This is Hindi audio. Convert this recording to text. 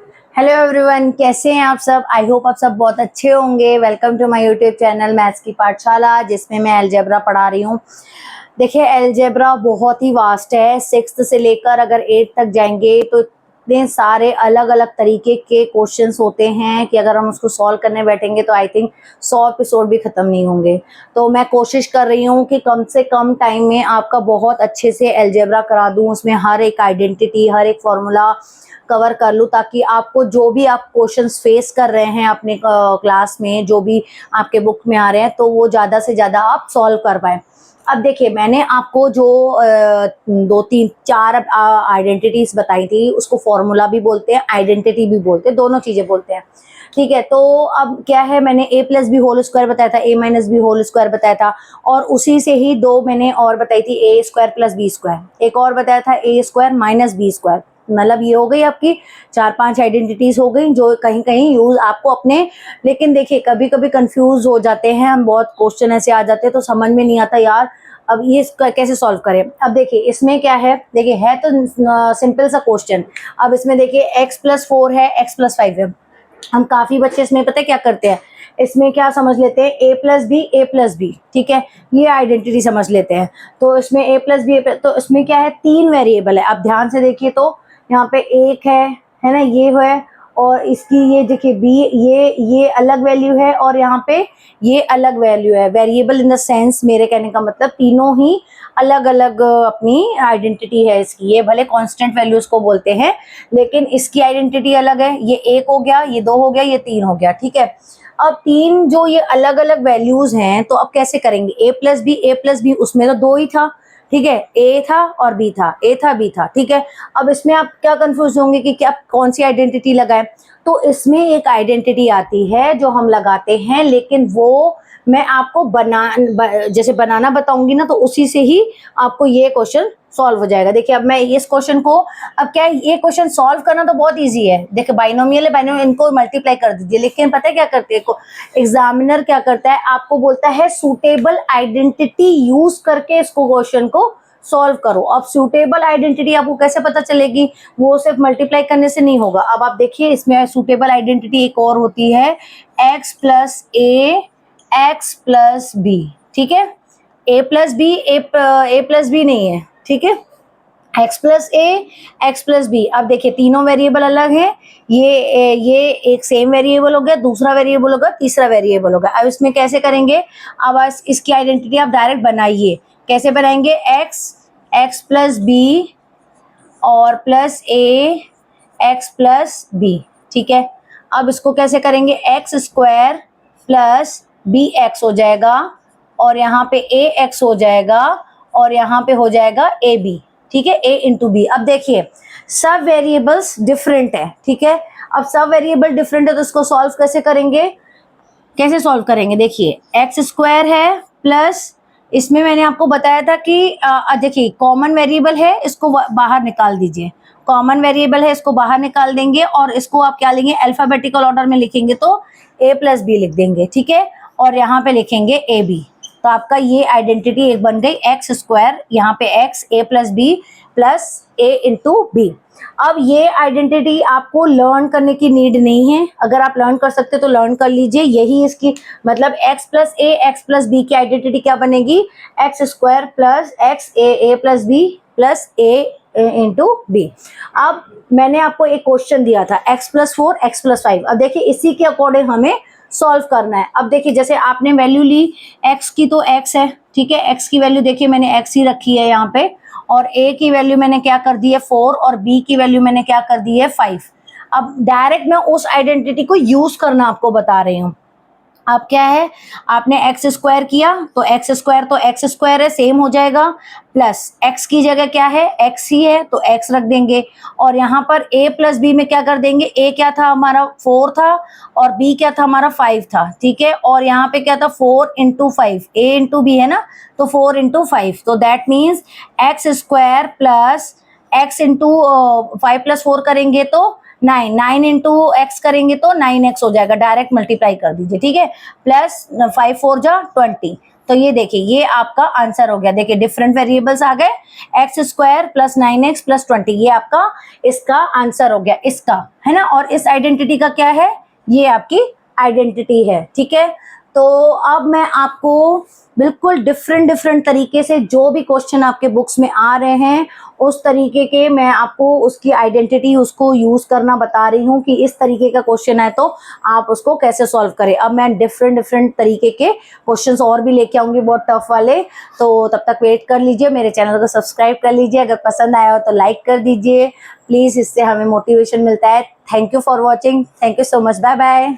हेलो एवरीवन, कैसे हैं आप सब। आई होप आप सब बहुत अच्छे होंगे। Welcome to my YouTube channel maths की पाठशाला, जिसमें मैं अलजेब्रा पढ़ा रही हूँ। देखिए, अलजेब्रा बहुत ही वास्ट है। 6th से लेकर अगर 8th तक जाएंगे तो इतने सारे अलग अलग तरीके के क्वेश्चंस होते हैं कि अगर हम उसको सॉल्व करने बैठेंगे तो आई थिंक 100 एपिसोड भी खत्म नहीं होंगे। तो मैं कोशिश कर रही हूँ कि कम से कम टाइम में आपका बहुत अच्छे से अलजेब्रा करा दूँ। उसमें हर एक आइडेंटिटी, हर एक फॉर्मूला कवर कर लूँ, ताकि आपको जो भी आप क्वेश्चंस फेस कर रहे हैं अपने क्लास में, जो भी आपके बुक में आ रहे हैं, तो वो ज़्यादा से ज़्यादा आप सॉल्व कर पाएँ। अब देखिए, मैंने आपको जो 2 3 4 आइडेंटिटीज बताई थी, उसको फॉर्मूला भी बोलते हैं, आइडेंटिटी भी बोलते हैं, दोनों चीज़ें बोलते हैं। ठीक है, तो अब क्या है, मैंने a plus B whole square बताया था, a minus B whole square बताया था, और उसी से ही दो मैंने और बताई थी, a square plus B square. एक और बताया था a square minus B square. मतलब ये हो गई आपकी 4 5 आइडेंटिटीज हो गई, जो कहीं कहीं यूज आपको अपने। लेकिन देखिए, कभी कभी कंफ्यूज हो जाते हैं हम, बहुत क्वेश्चन ऐसे आ जाते हैं तो समझ में नहीं आता यार अब ये कैसे सॉल्व करें। अब देखिए, इसमें क्या है, देखिए है तो सिंपल सा क्वेश्चन। अब इसमें देखिए x+4 है, x+5 है। हम काफी बच्चे इसमें पता है क्या करते हैं, इसमें क्या समझ लेते हैं, a+b, ठीक है, ये आइडेंटिटी समझ लेते हैं। तो इसमें a+b, तो इसमें क्या है, 3 वेरिएबल है। अब ध्यान से देखिए, तो यहाँ पे एक है ना, ये है, और इसकी ये देखिए b, ये अलग वैल्यू है, और यहाँ पे ये अलग वैल्यू है। वेरिएबल इन द सेंस, मेरे कहने का मतलब तीनों ही अलग अलग अपनी आइडेंटिटी है इसकी। ये भले कांस्टेंट वैल्यूज को बोलते हैं, लेकिन इसकी आइडेंटिटी अलग है। ये 1 हो गया, ये 2 हो गया, ये 3 हो गया, ठीक है। अब 3 जो ये अलग अलग वैल्यूज हैं, तो अब कैसे करेंगे, a+b, उसमें तो 2 ही था, ठीक है, a था और b था, a था b था, ठीक है। अब इसमें आप क्या कंफ्यूज होंगे कि क्या कौन सी आइडेंटिटी लगाएं। तो इसमें एक आइडेंटिटी आती है जो हम लगाते हैं, लेकिन वो मैं आपको जैसे बनाना बताऊंगी ना, तो उसी से ही आपको ये क्वेश्चन सॉल्व हो जाएगा। देखिए, अब मैं इस क्वेश्चन को, अब क्या है, ये क्वेश्चन सॉल्व करना तो बहुत इजी है। देखिए, बाइनोमियल है, बाइनोमियल इनको मल्टीप्लाई कर दीजिए। लेकिन पता है क्या करते हैं, एग्जामिनर क्या करता है, आपको बोलता है सूटेबल आइडेंटिटी यूज करके इसको क्वेश्चन को सॉल्व करो। अब सूटेबल आइडेंटिटी आपको कैसे पता चलेगी, वो सिर्फ मल्टीप्लाई करने से नहीं होगा। अब आप देखिए, इसमें सूटेबल आइडेंटिटी एक और होती है, x+a x+b, ठीक है। a+b नहीं है, ठीक है, x+a x+b। अब देखिए, तीनों वेरिएबल अलग हैं। ये एक सेम वेरिएबल हो गया, दूसरा वेरिएबल होगा, तीसरा वेरिएबल होगा। अब इसमें कैसे करेंगे, अब इसकी आइडेंटिटी आप डायरेक्ट बनाइए। कैसे बनाएंगे, x+b और +a x+b, ठीक है। अब इसको कैसे करेंगे, x² प्लस bx हो जाएगा, और यहाँ पे ax हो जाएगा, और यहाँ पे हो जाएगा ab, ठीक है, a इंटू बी। अब देखिए, सब वेरिएबल्स डिफरेंट है, ठीक है। अब सब वेरिएबल डिफरेंट है, तो इसको सॉल्व कैसे करेंगे, देखिए, x² है प्लस, इसमें मैंने आपको बताया था कि देखिए, कॉमन वेरिएबल है, इसको बाहर निकाल दीजिए। कॉमन वेरिएबल है, इसको बाहर निकाल देंगे, और इसको आप क्या लेंगे, अल्फाबेटिकल ऑर्डर में लिखेंगे तो a+b लिख देंगे, ठीक है, और यहाँ पे लिखेंगे ab। तो आपका ये आइडेंटिटी एक बन गई, x², यहाँ पे x, a+b plus a into B. अब ये आइडेंटिटी आपको लर्न करने की नीड नहीं है, अगर आप लर्न कर सकते तो लर्न कर लीजिए। यही इसकी मतलब x+a x+b की आइडेंटिटी क्या बनेगी, x² plus x a+b plus a into B. अब मैंने आपको एक क्वेश्चन दिया था, x+4 x+5। अब देखिए, इसी के अकॉर्डिंग हमें सॉल्व करना है। अब देखिए, जैसे आपने वैल्यू ली x की, तो x है, ठीक है, x की वैल्यू देखिए मैंने x ही रखी है यहाँ पे, और a की वैल्यू मैंने क्या कर दी है 4, और b की वैल्यू मैंने क्या कर दी है 5। अब डायरेक्ट मैं उस आइडेंटिटी को यूज करना आपको बता रही हूँ। अब क्या है, आपने x² किया, तो x² तो x² है, सेम हो जाएगा, प्लस x की जगह क्या है, x ही है, तो x रख देंगे, और यहाँ पर a+b में क्या कर देंगे, a क्या था हमारा 4 था, और b क्या था हमारा 5 था, ठीक है, और यहाँ पे क्या था 4 इंटू 5, a इंटू b है ना, तो 4 इंटू 5, तो that means x² plus x into 5 plus 4 करेंगे तो 9 इंटू एक्स करेंगे तो 9x हो जाएगा, डायरेक्ट मल्टीप्लाई कर दीजिए, ठीक है, प्लस 5 4 जा 20, तो ये देखिए ये आपका आंसर हो गया। देखिए डिफरेंट वेरिएबल्स आ गए, x square plus 9x plus 20, ये आपका इसका आंसर हो गया इसका, है ना। और इस आइडेंटिटी का क्या है, ये आपकी आइडेंटिटी है, ठीक है। तो अब मैं आपको बिल्कुल डिफरेंट डिफरेंट तरीके से जो भी क्वेश्चन आपके बुक्स में आ रहे हैं उस तरीके के मैं आपको उसकी आइडेंटिटी उसको यूज करना बता रही हूँ कि इस तरीके का क्वेश्चन है तो आप उसको कैसे सॉल्व करें। अब मैं डिफरेंट डिफरेंट तरीके के क्वेश्चंस और भी लेके आऊंगी बहुत टफ वाले, तो तब तक वेट कर लीजिए, मेरे चैनल को सब्सक्राइब कर लीजिए, अगर पसंद आया हो तो लाइक कर दीजिए प्लीज, इससे हमें मोटिवेशन मिलता है। Thank you for watching, thank you so much, bye bye.